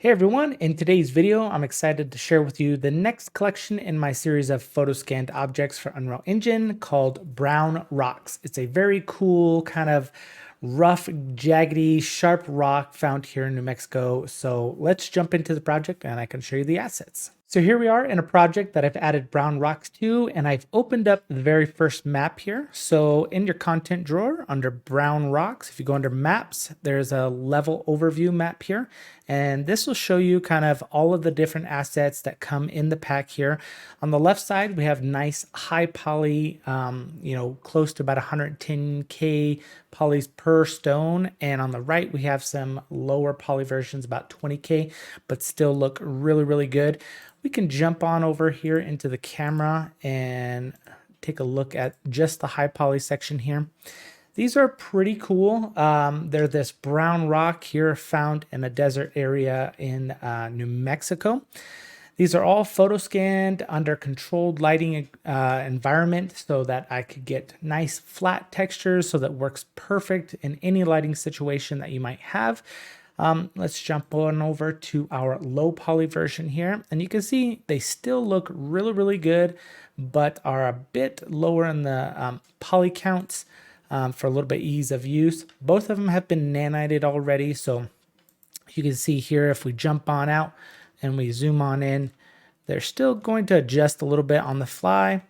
Hey everyone, in today's video, I'm excited to share with you the next collection in my series of photoscanned objects for Unreal Engine called Brown Rocks. It's a very cool kind of rough, jaggedy, sharp rock found here in New Mexico. So let's jump into the project and I can show you the assets. So here we are in a project that I've added brown rocks to, and I've opened up the very first map here. So in your content drawer under brown rocks, if you go under maps, there's a level overview map here. And this will show you kind of all of the different assets that come in the pack here. On the left side, we have nice high poly, close to about 110K polys per stone. And on the right, we have some lower poly versions, about 20K, but still look really, really good. We can jump on over here into the camera and take a look at just the high poly section here. These are pretty cool. They're this brown rock here found in a desert area in New Mexico. These are all photo scanned under controlled lighting environment so that I could get nice flat textures so that works perfect in any lighting situation that you might have. Let's jump on over to our low poly version here. And you can see they still look really, really good, but are a bit lower in the poly counts for a little bit ease of use. Both of them have been nanited already. So you can see here, if we jump on out and we zoom on in, they're still going to adjust a little bit on the fly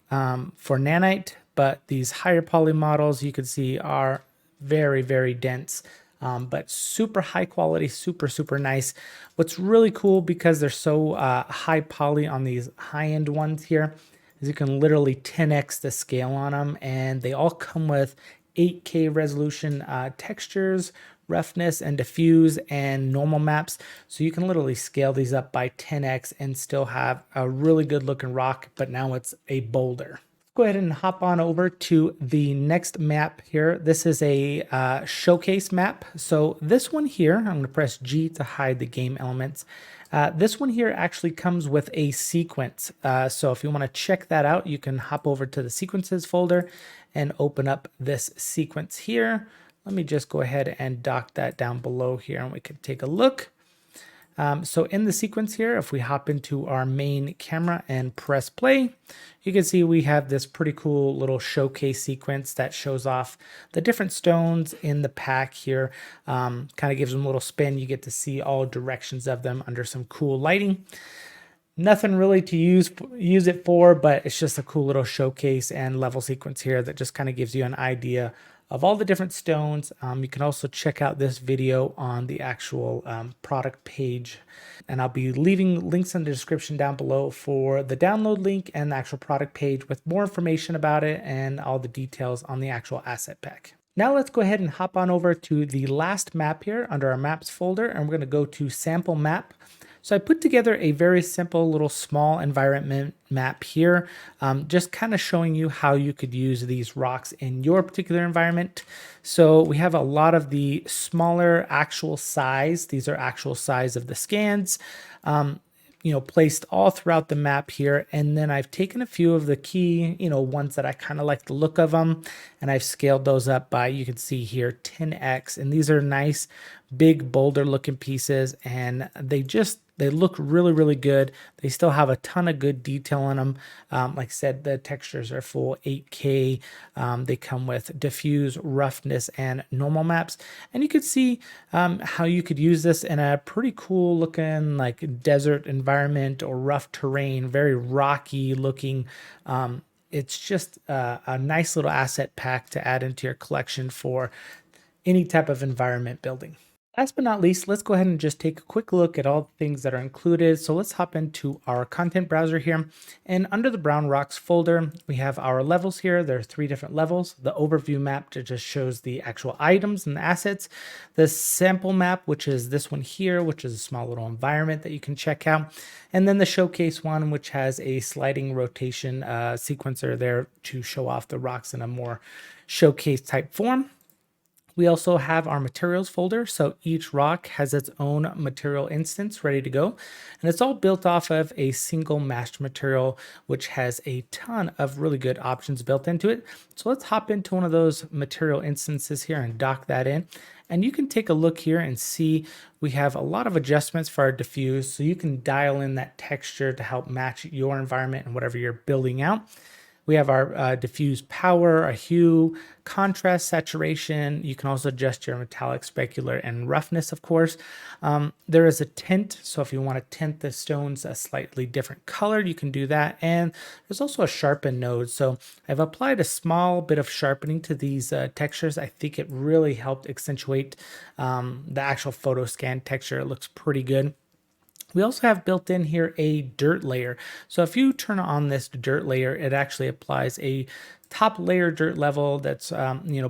for nanite, but these higher poly models you can see are very, very dense. But super high quality, super, super nice. What's really cool, because they're so high poly on these high-end ones here, is you can literally 10x the scale on them, and they all come with 8K resolution textures, roughness and diffuse and normal maps. So you can literally scale these up by 10x and still have a really good looking rock, but now it's a boulder. Go ahead and hop on over to the next map here. This is a showcase map. So this one here, I'm going to press G to hide the game elements. This one here actually comes with a sequence. So if you want to check that out, you can hop over to the sequences folder and open up this sequence here. Let me just go ahead and dock that down below here and we can take a look. So in the sequence here, if we hop into our main camera and press play, you can see we have this pretty cool little showcase sequence that shows off the different stones in the pack here. Kind of gives them a little spin. You get to see all directions of them under some cool lighting. Nothing really to use it for, but it's just a cool little showcase and level sequence here that just kind of gives you an idea of all the different stones. You can also check out this video on the actual product page, and I'll be leaving links in the description down below for the download link and the actual product page with more information about it and all the details on the actual asset pack. Now let's go ahead and hop on over to the last map here under our maps folder, and we're going to go to sample map. So I put together a very simple little small environment map here, just kind of showing you how you could use these rocks in your particular environment. So we have a lot of the smaller actual size. These are actual size of the scans, placed all throughout the map here. And then I've taken a few of the key, ones that I kind of like the look of them, and I've scaled those up by, you can see here, 10x. And these are nice, big boulder looking pieces, and they look really, really good. They still have a ton of good detail on them. Like I said, the textures are full 8K. They come with diffuse, roughness, and normal maps. And you could see how you could use this in a pretty cool looking like desert environment or rough terrain, very rocky looking. It's just a nice little asset pack to add into your collection for any type of environment building. Last but not least, let's go ahead and just take a quick look at all the things that are included. So let's hop into our content browser here. And under the Brown Rocks folder, we have our levels here. There are 3 different levels. The overview map that just shows the actual items and the assets. The sample map, which is this one here, which is a small little environment that you can check out. And then the showcase one, which has a sliding rotation sequencer there to show off the rocks in a more showcase type form. We also have our materials folder, so each rock has its own material instance ready to go, and it's all built off of a single master material, which has a ton of really good options built into it. So let's hop into one of those material instances here and dock that in, And you can take a look here and see we have a lot of adjustments for our diffuse, so you can dial in that texture to help match your environment and whatever you're building out. We have our diffuse power, a hue, contrast, saturation. You can also adjust your metallic, specular, and roughness, of course. There is a tint, so if you want to tint the stones a slightly different color, you can do that. And there's also a sharpen node. So I've applied a small bit of sharpening to these textures. I think it really helped accentuate the actual photo scan texture. It looks pretty good. We also have built in here a dirt layer. So if you turn on this dirt layer, it actually applies a top layer dirt level that's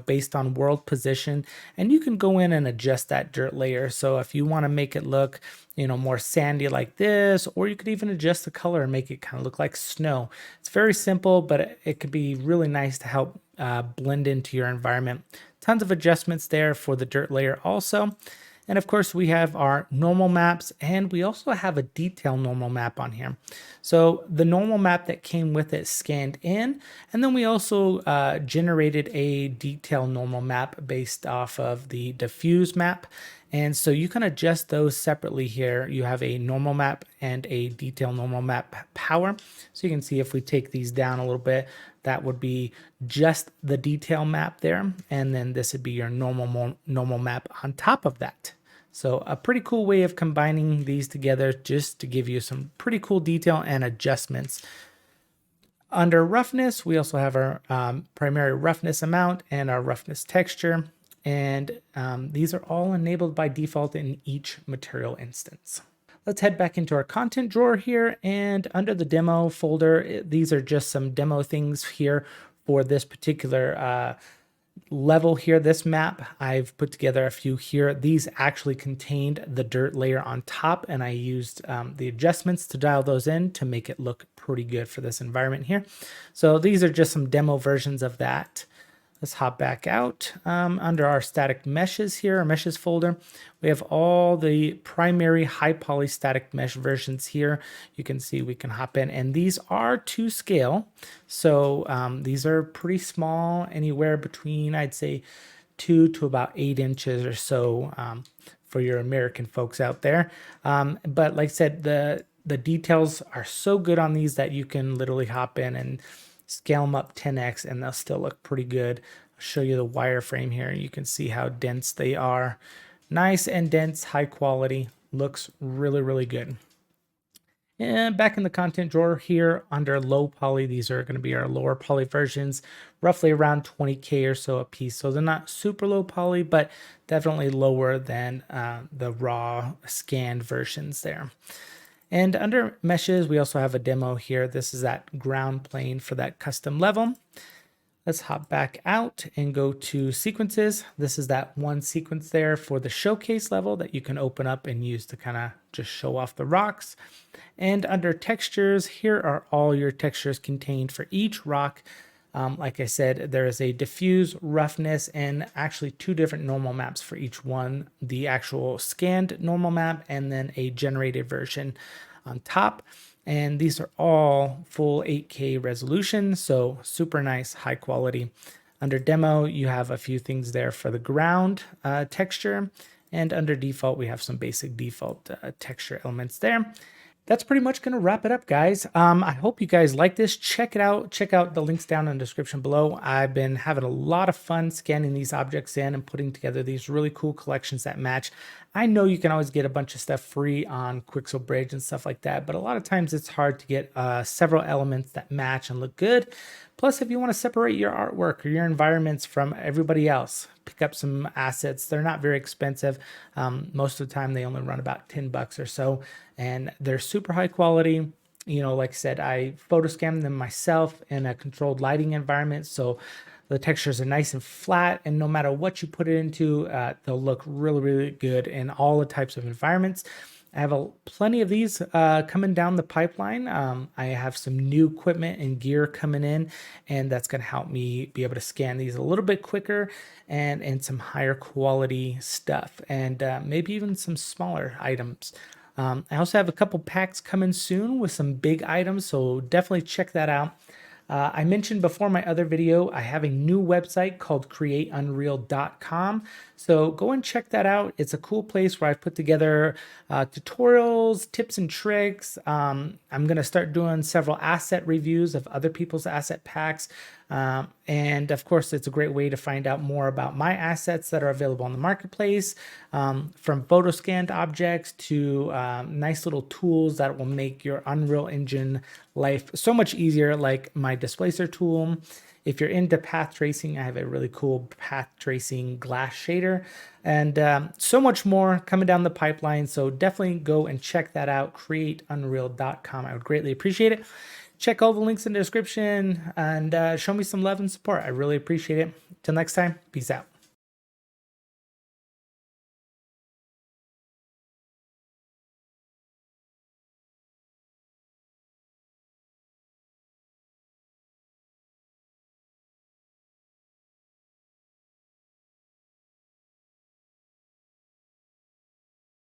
based on world position, and you can go in and adjust that dirt layer. So if you want to make it look more sandy like this, or you could even adjust the color and make it kind of look like snow. It's very simple, but it could be really nice to help blend into your environment. Tons of adjustments there for the dirt layer also. And of course, we have our normal maps, and we also have a detail normal map on here. So the normal map that came with it scanned in, and then we also generated a detail normal map based off of the diffuse map. And so you can adjust those separately here. You have a normal map and a detail normal map power. So you can see if we take these down a little bit, that would be just the detail map there. And then this would be your normal map on top of that. So a pretty cool way of combining these together just to give you some pretty cool detail and adjustments. Under roughness, we also have our primary roughness amount and our roughness texture. And these are all enabled by default in each material instance. Let's head back into our content drawer here, and under the demo folder, these are just some demo things here for this particular level here, this map. I've put together a few here. These actually contained the dirt layer on top, and I used the adjustments to dial those in to make it look pretty good for this environment here. So these are just some demo versions of that. Let's hop back out. Under our static meshes here, our meshes folder, we have all the primary high poly static mesh versions here. You can see we can hop in, and these are to scale. So these are pretty small, anywhere between, I'd say, 2 to about 8 inches or so for your American folks out there. But like I said, the details are so good on these that you can literally hop in and scale them up 10x and they'll still look pretty good. I'll show you the wireframe here. You can see how dense they are. Nice and dense, high quality. Looks really, really good. And back in the content drawer here under low poly, these are going to be our lower poly versions, roughly around 20K or so a piece. So they're not super low poly, but definitely lower than the raw scanned versions there. And under meshes, we also have a demo here. This is that ground plane for that custom level. Let's hop back out and go to sequences. This is that one sequence there for the showcase level that you can open up and use to kind of just show off the rocks. And under textures, here are all your textures contained for each rock. Like I said, there is a diffuse, roughness, and actually 2 different normal maps for each one. The actual scanned normal map and then a generated version on top. And these are all full 8K resolution, so super nice, high quality. Under demo, you have a few things there for the ground texture. And under default, we have some basic default texture elements there. That's pretty much going to wrap it up, guys. I hope you guys like this. Check it out. Check out the links down in the description below. I've been having a lot of fun scanning these objects in and putting together these really cool collections that match. I know you can always get a bunch of stuff free on Quixel Bridge and stuff like that, but a lot of times it's hard to get several elements that match and look good. Plus, if you want to separate your artwork or your environments from everybody else, pick up some assets. They're not very expensive. Most of the time, they only run about $10 or so, and they're super high quality. Like I said, I photo scanned them myself in a controlled lighting environment, so the textures are nice and flat, and no matter what you put it into, they'll look really, really good in all the types of environments. I have plenty of these coming down the pipeline. I have some new equipment and gear coming in, and that's going to help me be able to scan these a little bit quicker and some higher quality stuff, and maybe even some smaller items. I also have a couple packs coming soon with some big items, so definitely check that out. I mentioned before my other video, I have a new website called createunreal.com. So go and check that out. It's a cool place where I've put together tutorials, tips and tricks. I'm going to start doing several asset reviews of other people's asset packs. And of course, it's a great way to find out more about my assets that are available on the marketplace, from photoscanned objects to nice little tools that will make your Unreal Engine life so much easier, like my displacer tool. If you're into path tracing, I have a really cool path tracing glass shader, and so much more coming down the pipeline. So definitely go and check that out, createunreal.com. I would greatly appreciate it. Check all the links in the description and show me some love and support. I really appreciate it. Till next time, peace out.